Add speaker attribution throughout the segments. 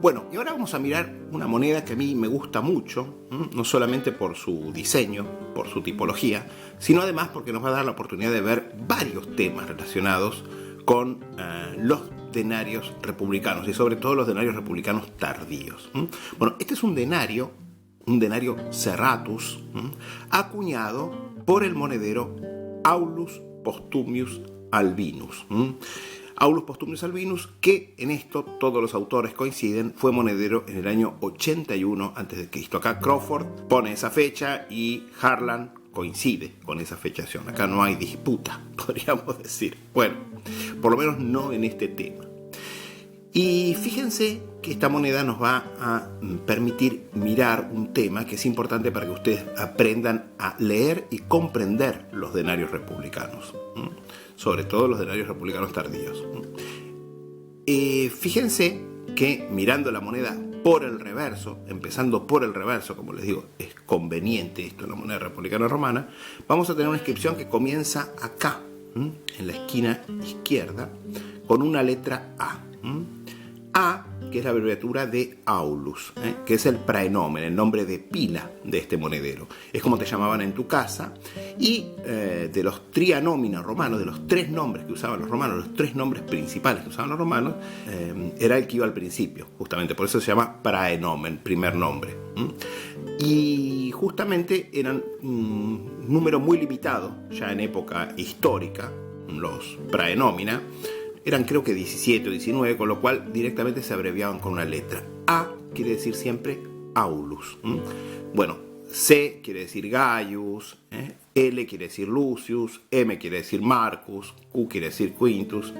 Speaker 1: Bueno, y ahora vamos a mirar una moneda que a mí me gusta mucho, no solamente por su diseño, por su tipología, sino además porque nos va a dar la oportunidad de ver varios temas relacionados con los denarios republicanos y sobre todo los denarios republicanos tardíos. Bueno, este es un denario Serratus, acuñado por el monedero Aulus Postumius Albinus. Aulus Postumius Albinus, que en esto todos los autores coinciden, fue monedero en el año 81 a.C. Acá Crawford pone esa fecha y Harlan coincide con esa fechación. Acá no hay disputa, podríamos decir. Bueno, por lo menos no en este tema. Y fíjense que esta moneda nos va a permitir mirar un tema que es importante para que ustedes aprendan a leer y comprender los denarios republicanos, sobre todo los denarios republicanos tardíos. Fíjense que mirando la moneda por el reverso, empezando por el reverso, como les digo, es conveniente esto en la moneda republicana romana, vamos a tener una inscripción que comienza acá, en la esquina izquierda, con una letra A. A, que es la abreviatura de Aulus, que es el praenomen, el nombre de pila de este monedero. Es como te llamaban en tu casa. Y de los trianómina romanos, de los tres nombres que usaban los romanos, los tres nombres principales que usaban los romanos, era el que iba al principio, justamente. Por eso se llama praenomen, primer nombre. Y justamente eran un número muy limitado, ya en época histórica, los praenómina. Eran creo que 17 o 19, con lo cual directamente se abreviaban con una letra. A quiere decir siempre Aulus. Bueno, C quiere decir Gaius, L quiere decir Lucius, M quiere decir Marcus, Q quiere decir Quintus.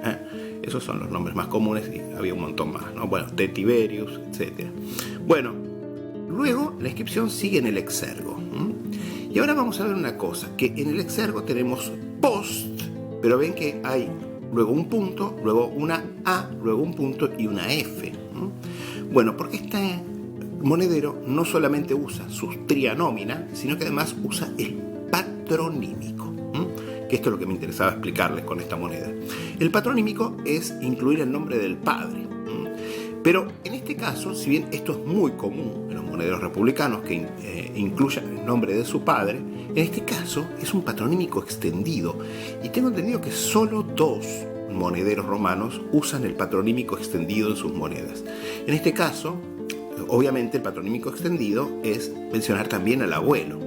Speaker 1: Esos son los nombres más comunes y había un montón más, ¿no? Bueno, de Tiberius, etc. Bueno, luego la inscripción sigue en el exergo. Y ahora vamos a ver una cosa, que en el exergo tenemos post, pero ven que hay luego un punto, luego una A, luego un punto y una F. Bueno, porque este monedero no solamente usa sus trianómina, sino que además usa el patronímico, que esto es lo que me interesaba explicarles con esta moneda. El patronímico es incluir el nombre del padre. Pero en este caso, si bien esto es muy común en los monederos republicanos que incluyan el nombre de su padre, en este caso es un patronímico extendido. Y tengo entendido que solo 2 monederos romanos usan el patronímico extendido en sus monedas. En este caso, obviamente el patronímico extendido es mencionar también al abuelo.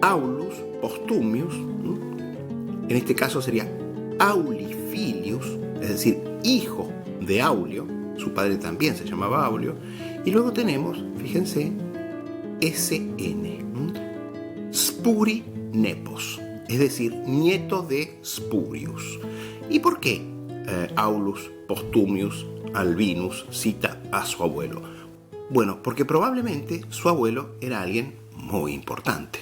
Speaker 1: Aulus Postumius, en este caso sería Aulifilius, es decir, hijo de Aulio, su padre también se llamaba Aulio, y luego tenemos, fíjense, SN, Spuri Nepos, es decir, nieto de Spurius. ¿Y por qué Aulus Postumius Albinus cita a su abuelo? Bueno, porque probablemente su abuelo era alguien muy importante,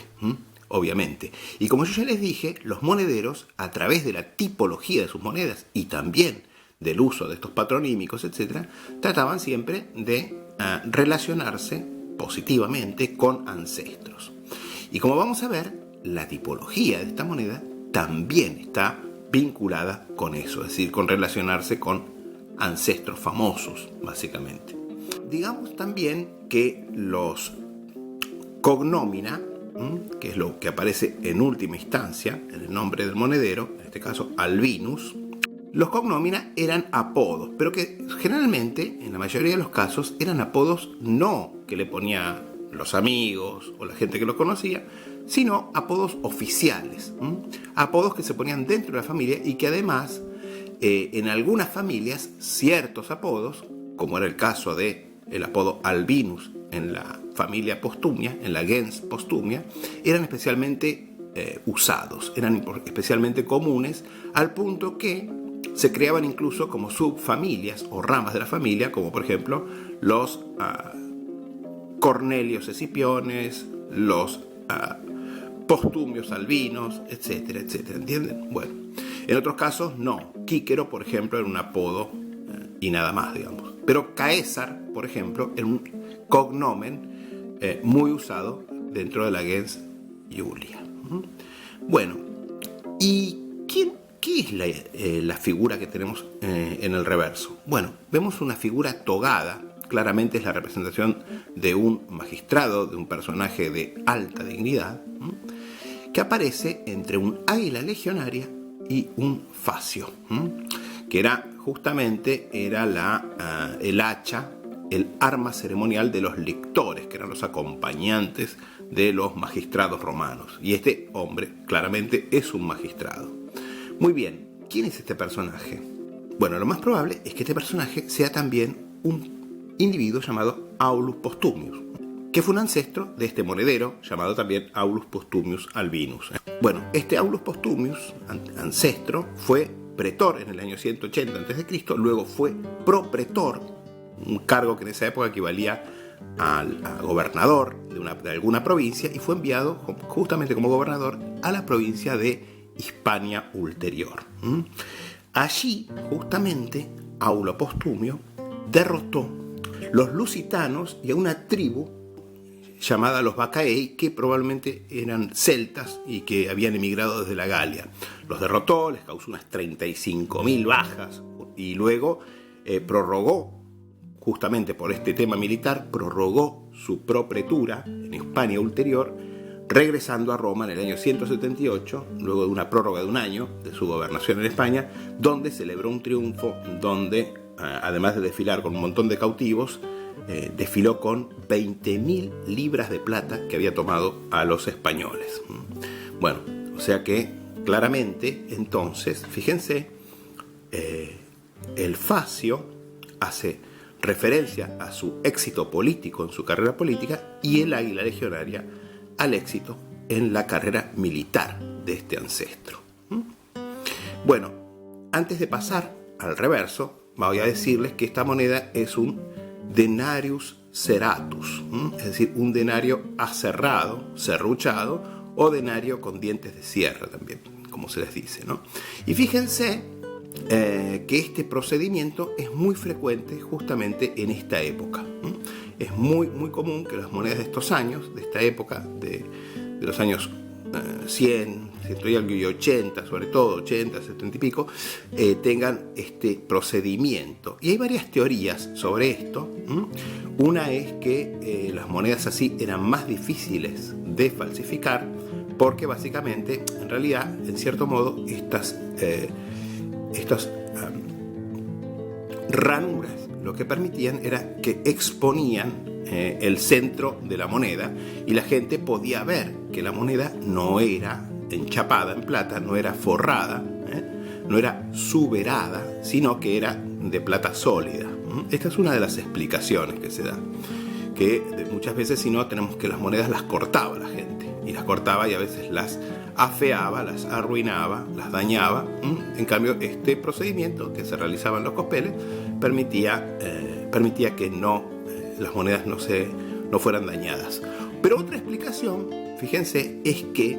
Speaker 1: obviamente. Y como yo ya les dije, los monederos, a través de la tipología de sus monedas y también del uso de estos patronímicos, etc., trataban siempre de relacionarse positivamente con ancestros. Y como vamos a ver, la tipología de esta moneda también está vinculada con eso, es decir, con relacionarse con ancestros famosos, básicamente. Digamos también que los cognomina, que es lo que aparece en última instancia en el nombre del monedero, en este caso Albinus, los cognomina eran apodos, pero que generalmente, en la mayoría de los casos, eran apodos no que le ponía los amigos o la gente que lo conocía, sino apodos oficiales, apodos que se ponían dentro de la familia y que además, en algunas familias, ciertos apodos, como era el caso de el apodo Albinus en la familia Postumia, en la gens Postumia, eran especialmente usados, eran especialmente comunes, al punto que se creaban incluso como subfamilias o ramas de la familia, como por ejemplo los Cornelios Escipiones, los Postumios Albinos, etcétera, etcétera, ¿entienden? Bueno, en otros casos no. Quíquero, por ejemplo, era un apodo y nada más, digamos. Pero Caesar, por ejemplo, era un cognomen muy usado dentro de la gens Iulia. Bueno, ¿y quién ¿qué es la figura que tenemos en el reverso? Bueno, vemos una figura togada. Claramente es la representación de un magistrado, de un personaje de alta dignidad, que aparece entre un águila legionaria y un fascio, que era el hacha, el arma ceremonial de los lictores, que eran los acompañantes de los magistrados romanos. Y este hombre claramente es un magistrado. Muy bien, ¿quién es este personaje? Bueno, lo más probable es que este personaje sea también un individuo llamado Aulus Postumius, que fue un ancestro de este monedero llamado también Aulus Postumius Albinus. Bueno, este Aulus Postumius, ancestro, fue pretor en el año 180 a.C., luego fue propretor, un cargo que en esa época equivalía a gobernador de alguna provincia, y fue enviado justamente como gobernador a la provincia de Hispania Ulterior. Allí, justamente, Aulo Postumio derrotó los lusitanos y a una tribu llamada los Vacaei, que probablemente eran celtas y que habían emigrado desde la Galia. Los derrotó, les causó unas 35.000 bajas y luego prorrogó, justamente por este tema militar, prorrogó su propretura en Hispania Ulterior, regresando a Roma en el año 178, luego de una prórroga de un año de su gobernación en España, donde celebró un triunfo, donde además de desfilar con un montón de cautivos, desfiló con 20.000 libras de plata que había tomado a los españoles. Bueno, o sea que claramente, entonces, fíjense, el fascio hace referencia a su éxito político en su carrera política y el águila legionaria al éxito en la carrera militar de este ancestro. Bueno, antes de pasar al reverso, voy a decirles que esta moneda es un denarius serratus, es decir, un denario aserrado, serruchado, o denario con dientes de sierra también, como se les dice, ¿no? Y fíjense que este procedimiento es muy frecuente justamente en esta época. Es muy, muy común que las monedas de estos años, de esta época, de los años 100, 180, sobre todo 80, 70 y pico, tengan este procedimiento. Y hay varias teorías sobre esto. Una es que las monedas así eran más difíciles de falsificar porque básicamente, en realidad, en cierto modo, estas ranuras lo que permitían era que exponían el centro de la moneda y la gente podía ver que la moneda no era enchapada en plata, no era forrada, no era suberada, sino que era de plata sólida. Esta es una de las explicaciones que se da, que muchas veces si no tenemos que las monedas las cortaba la gente, y las cortaba y a veces las afeaba, las arruinaba, las dañaba. En cambio, este procedimiento que se realizaba en los cospeles permitía que las monedas no fueran dañadas. Pero otra explicación, fíjense, es que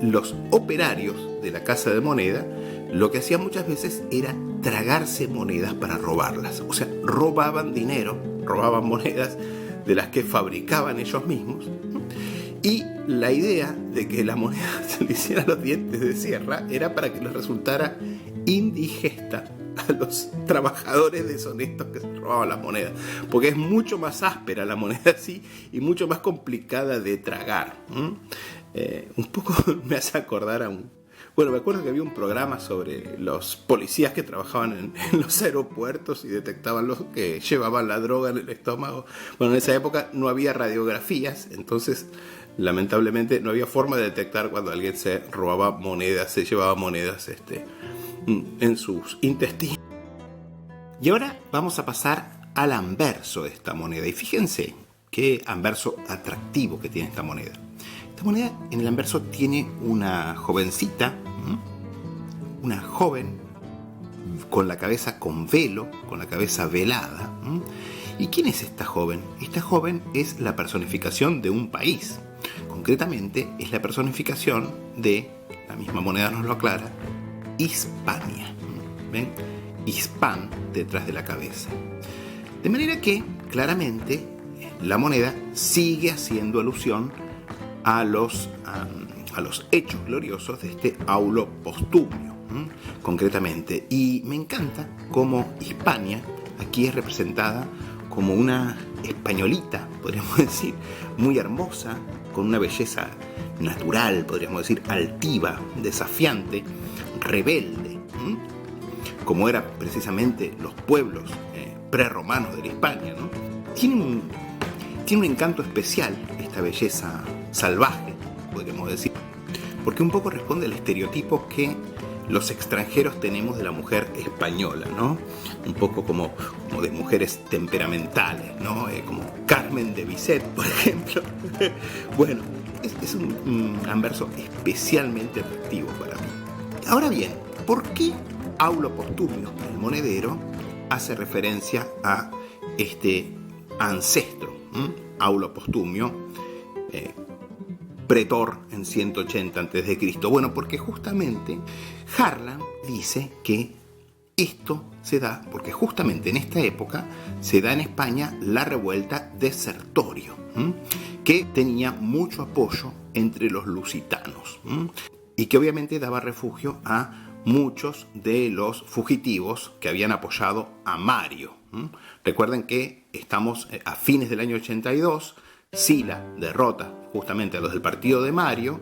Speaker 1: los operarios de la casa de moneda lo que hacían muchas veces era tragarse monedas para robarlas. O sea, robaban dinero, robaban monedas de las que fabricaban ellos mismos. Y la idea de que la moneda se le hiciera los dientes de sierra era para que les resultara indigesta a los trabajadores deshonestos que se robaban las monedas, porque es mucho más áspera la moneda así y mucho más complicada de tragar. Un poco me hace acordar me acuerdo que había un programa sobre los policías que trabajaban en los aeropuertos y detectaban los que llevaban la droga en el estómago. Bueno, en esa época no había radiografías, entonces lamentablemente no había forma de detectar cuando alguien se robaba monedas, se llevaba monedas en sus intestinos. Y ahora vamos a pasar al anverso de esta moneda. Y fíjense qué anverso atractivo que tiene esta moneda. Esta moneda en el anverso tiene una jovencita, una joven con la cabeza con velo, con la cabeza velada. ¿Y quién es esta joven? Esta joven es la personificación de un país. Concretamente es la personificación de, la misma moneda nos lo aclara, Hispania. ¿Ven? Hispan detrás de la cabeza. De manera que, claramente, la moneda sigue haciendo alusión a los hechos gloriosos de este Aulo Postumio. concretamente. Y me encanta cómo Hispania aquí es representada como una españolita, podríamos decir, muy hermosa, con una belleza natural, podríamos decir, altiva, desafiante, rebelde, como eran precisamente los pueblos prerromanos de la Hispania, ¿no? Tiene un encanto especial esta belleza salvaje, podríamos decir, porque un poco responde al estereotipo que los extranjeros tenemos de la mujer española, ¿no? Un poco como de mujeres temperamentales, ¿no? Como Carmen de Bizet, por ejemplo. Bueno, es un anverso especialmente atractivo para mí. Ahora bien, ¿por qué Aulo Postumio, el monedero, hace referencia a este ancestro, Aulo Postumio, pretor en 180 a.C.? Bueno, porque justamente Harlan dice que esto se da porque justamente en esta época se da en España la revuelta de Sertorio, que tenía mucho apoyo entre los lusitanos y que obviamente daba refugio a muchos de los fugitivos que habían apoyado a Mario. Recuerden que estamos a fines del año 82, Sila derrota justamente a los del partido de Mario,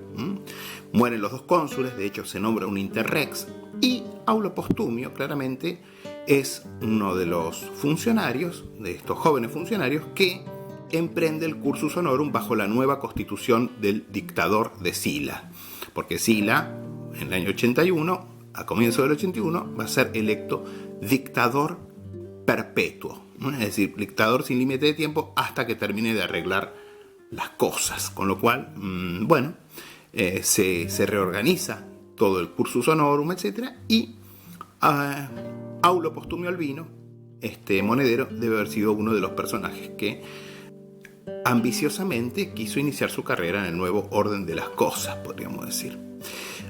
Speaker 1: mueren los dos cónsules, de hecho se nombra un interrex, y Aulo Postumio claramente es uno de los funcionarios, de estos jóvenes funcionarios, que emprende el cursus honorum bajo la nueva constitución del dictador de Sila, porque Sila en el año 81, a comienzo del 81, va a ser electo dictador perpetuo, ¿no? Es decir, dictador sin límite de tiempo hasta que termine de arreglar las cosas, con lo cual, se reorganiza todo el cursus honorum, etc. Y Aulo Postumio Albino, este monedero, debe haber sido uno de los personajes que ambiciosamente quiso iniciar su carrera en el nuevo orden de las cosas, podríamos decir.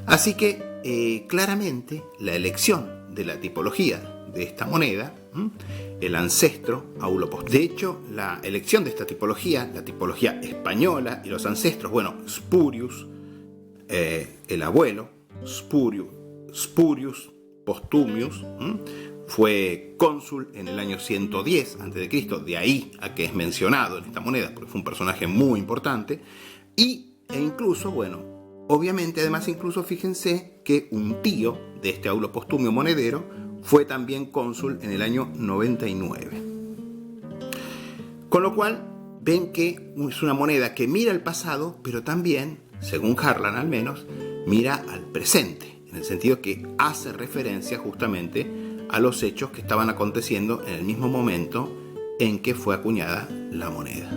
Speaker 1: Así que claramente la elección de la tipología de esta moneda, el ancestro Aulo Postumio. De hecho, la elección de esta tipología, la tipología española y los ancestros, Spurius, el abuelo, Spurius Postumius, fue cónsul en el año 110 a.C., de ahí a que es mencionado en esta moneda, porque fue un personaje muy importante, e incluso, obviamente, además, incluso fíjense que un tío de este Aulo Postumio monedero fue también cónsul en el año 99. Con lo cual, ven que es una moneda que mira al pasado, pero también, según Harlan al menos, mira al presente, en el sentido que hace referencia justamente a los hechos que estaban aconteciendo en el mismo momento en que fue acuñada la moneda.